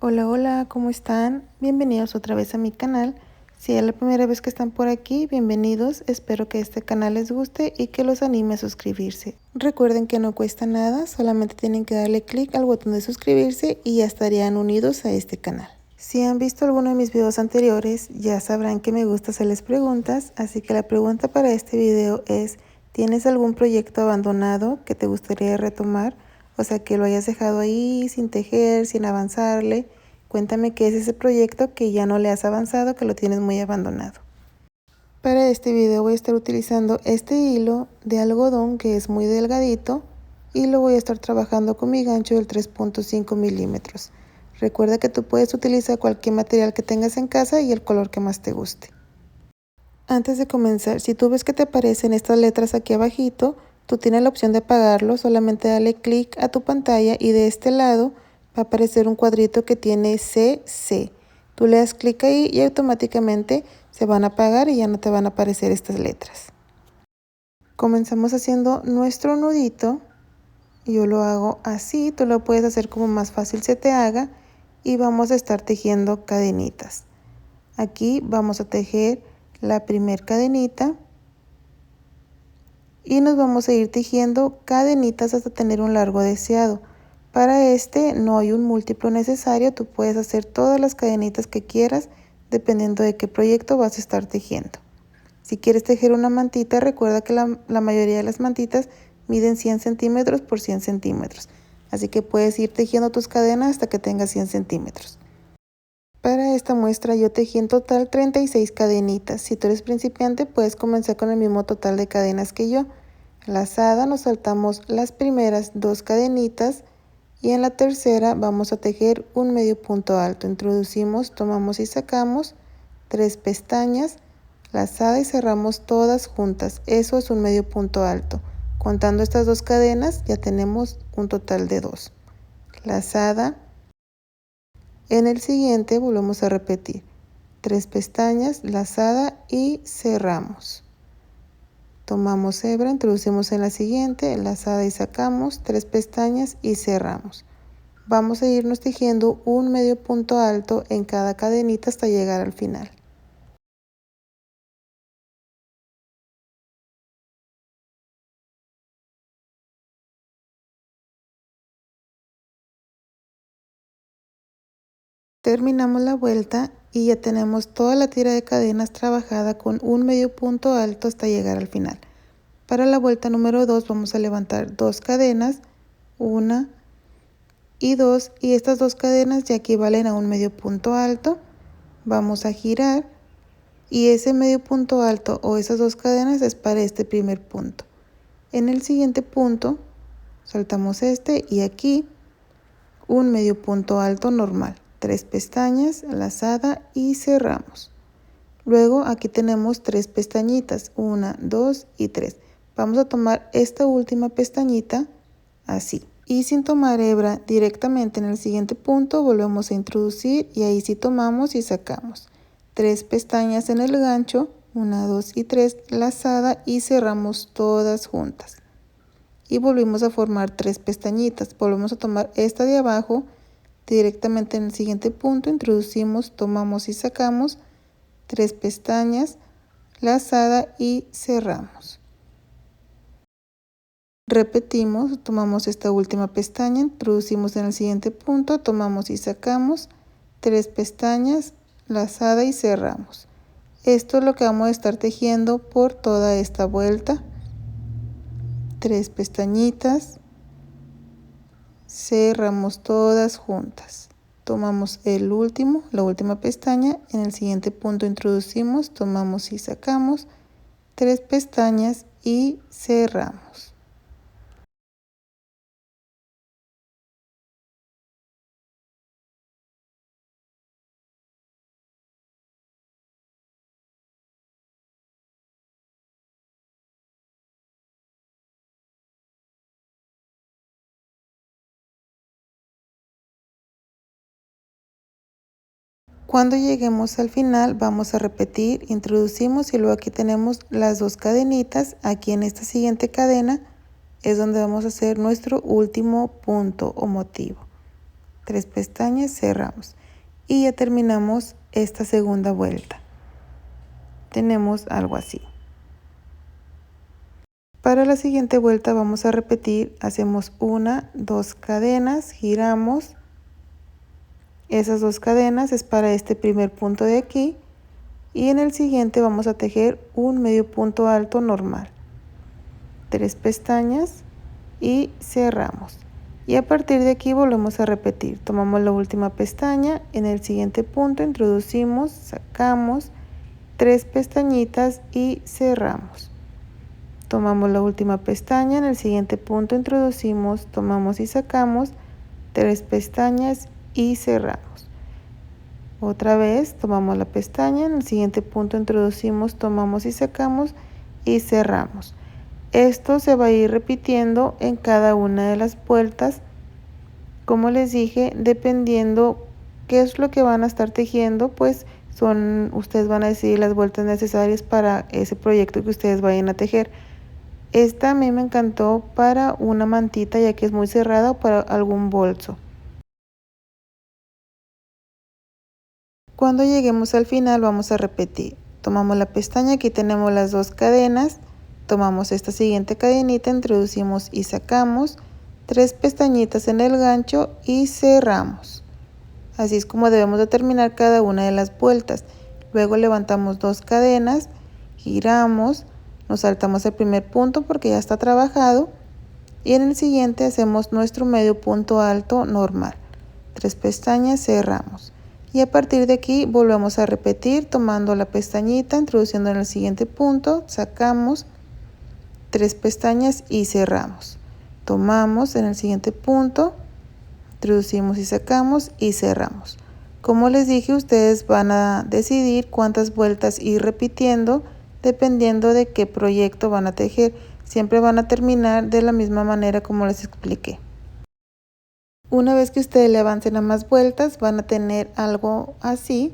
Hola, hola, ¿cómo están? Bienvenidos otra vez a mi canal. Si es la primera vez que están por aquí, bienvenidos. Espero que este canal les guste y que los anime a suscribirse. Recuerden que no cuesta nada, solamente tienen que darle clic al botón de suscribirse y ya estarían unidos a este canal. Si han visto alguno de mis videos anteriores, ya sabrán que me gusta hacerles preguntas, así que la pregunta para este video es: ¿tienes algún proyecto abandonado que te gustaría retomar? O sea, que lo hayas dejado ahí sin tejer, sin avanzarle. Cuéntame qué es ese proyecto que ya no le has avanzado, que lo tienes muy abandonado. Para este video voy a estar utilizando este hilo de algodón que es muy delgadito y lo voy a estar trabajando con mi gancho del 3.5 milímetros. Recuerda que tú puedes utilizar cualquier material que tengas en casa y el color que más te guste. Antes de comenzar, si tú ves que te aparecen estas letras aquí abajito, tú tienes la opción de apagarlo, solamente dale clic a tu pantalla y de este lado va a aparecer un cuadrito que tiene CC. Tú le das clic ahí y automáticamente se van a apagar y ya no te van a aparecer estas letras. Comenzamos haciendo nuestro nudito. Yo lo hago así, tú lo puedes hacer como más fácil se te haga y vamos a estar tejiendo cadenitas. Aquí vamos a tejer la primera cadenita y nos vamos a ir tejiendo cadenitas hasta tener un largo deseado. Para este no hay un múltiplo necesario, tú puedes hacer todas las cadenitas que quieras dependiendo de qué proyecto vas a estar tejiendo. Si quieres tejer una mantita, recuerda que la mayoría de las mantitas miden 100 centímetros por 100 centímetros. Así que puedes ir tejiendo tus cadenas hasta que tengas 100 centímetros. Para esta muestra yo tejí en total 36 cadenitas. Si tú eres principiante, puedes comenzar con el mismo total de cadenas que yo. Lazada nos saltamos las primeras 2 cadenitas y en la tercera vamos a tejer un medio punto alto. Introducimos, tomamos y sacamos 3 pestañas, lazada y cerramos todas juntas. Eso es un medio punto alto. Contando estas 2 cadenas ya tenemos un total de 2. Lazada. En el siguiente volvemos a repetir 3 pestañas, lazada y cerramos. Tomamos hebra, introducimos en la siguiente, lazada y sacamos, 3 pestañas y cerramos. Vamos a irnos tejiendo un medio punto alto en cada cadenita hasta llegar al final. Terminamos la vuelta y ya tenemos toda la tira de cadenas trabajada con un medio punto alto hasta llegar al final. Para la vuelta número 2 vamos a levantar 2 cadenas, 1 y 2, y estas 2 cadenas ya equivalen a un medio punto alto. Vamos a girar y ese medio punto alto o esas 2 cadenas es para este primer punto. En el siguiente punto saltamos este y aquí un medio punto alto normal, 3 pestañas, lazada y cerramos. Luego aquí tenemos 3 pestañitas, 1, 2 y 3. Vamos a tomar esta última pestañita así. Y sin tomar hebra directamente en el siguiente punto volvemos a introducir y ahí sí tomamos y sacamos. 3 pestañas en el gancho, 1, 2 y 3, lazada y cerramos todas juntas. Y volvimos a formar 3 pestañitas. Volvemos a tomar esta de abajo directamente en el siguiente punto, introducimos, tomamos y sacamos 3 pestañas, lazada y cerramos. Repetimos, tomamos esta última pestaña, introducimos en el siguiente punto, tomamos y sacamos 3 pestañas, lazada y cerramos. Esto es lo que vamos a estar tejiendo por toda esta vuelta. 3 pestañitas, cerramos todas juntas. Tomamos la última pestaña, en el siguiente punto introducimos, tomamos y sacamos 3 pestañas y cerramos. Cuando lleguemos al final vamos a repetir, introducimos y luego aquí tenemos las 2 cadenitas. Aquí en esta siguiente cadena es donde vamos a hacer nuestro último punto o motivo. 3 pestañas, cerramos y ya terminamos esta segunda vuelta. Tenemos algo así. Para la siguiente vuelta vamos a repetir, hacemos 1, 2 cadenas, giramos. Esas 2 cadenas es para este primer punto de aquí y en el siguiente vamos a tejer un medio punto alto normal. 3 pestañas y cerramos. Y a partir de aquí volvemos a repetir. Tomamos la última pestaña, en el siguiente punto introducimos, sacamos 3 pestañitas y cerramos. Tomamos la última pestaña, en el siguiente punto introducimos, tomamos y sacamos 3 pestañas y cerramos. Otra vez tomamos la pestaña, en el siguiente punto introducimos, tomamos y sacamos y cerramos. Esto se va a ir repitiendo en cada una de las vueltas, como les dije, dependiendo qué es lo que van a estar tejiendo, pues ustedes van a decidir las vueltas necesarias para ese proyecto que ustedes vayan a tejer. Esta a mí me encantó para una mantita, ya que es muy cerrada, o para algún bolso. Cuando lleguemos al final vamos a repetir. Tomamos la pestaña, aquí tenemos las 2 cadenas, tomamos esta siguiente cadenita, introducimos y sacamos 3 pestañitas en el gancho y cerramos. Así es como debemos de terminar cada una de las vueltas. Luego levantamos 2 cadenas, giramos, nos saltamos el primer punto porque ya está trabajado y en el siguiente hacemos nuestro medio punto alto normal. 3 pestañas, cerramos. Y a partir de aquí volvemos a repetir tomando la pestañita, introduciendo en el siguiente punto, sacamos 3 pestañas y cerramos. Tomamos en el siguiente punto, introducimos y sacamos y cerramos. Como les dije, ustedes van a decidir cuántas vueltas ir repitiendo dependiendo de qué proyecto van a tejer. Siempre van a terminar de la misma manera como les expliqué. Una vez que ustedes le avancen a más vueltas, van a tener algo así.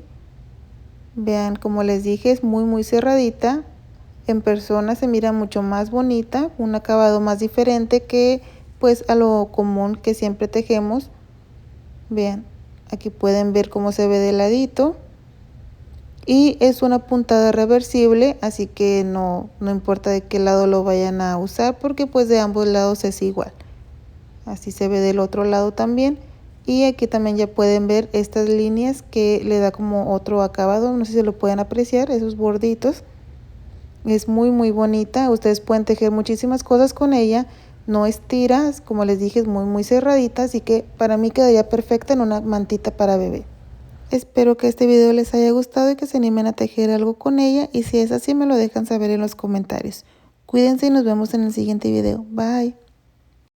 Vean, como les dije, es muy cerradita. En persona se mira mucho más bonita, un acabado más diferente que pues a lo común que siempre tejemos. Vean, aquí pueden ver cómo se ve de ladito. Y es una puntada reversible, así que no importa de qué lado lo vayan a usar, porque pues de ambos lados es igual. Así se ve del otro lado también. Y aquí también ya pueden ver estas líneas que le da como otro acabado. No sé si lo pueden apreciar, esos borditos. Es muy bonita. Ustedes pueden tejer muchísimas cosas con ella. No estira, como les dije, es muy cerradita. Así que para mí quedaría perfecta en una mantita para bebé. Espero que este video les haya gustado y que se animen a tejer algo con ella. Y si es así, me lo dejan saber en los comentarios. Cuídense y nos vemos en el siguiente video. Bye.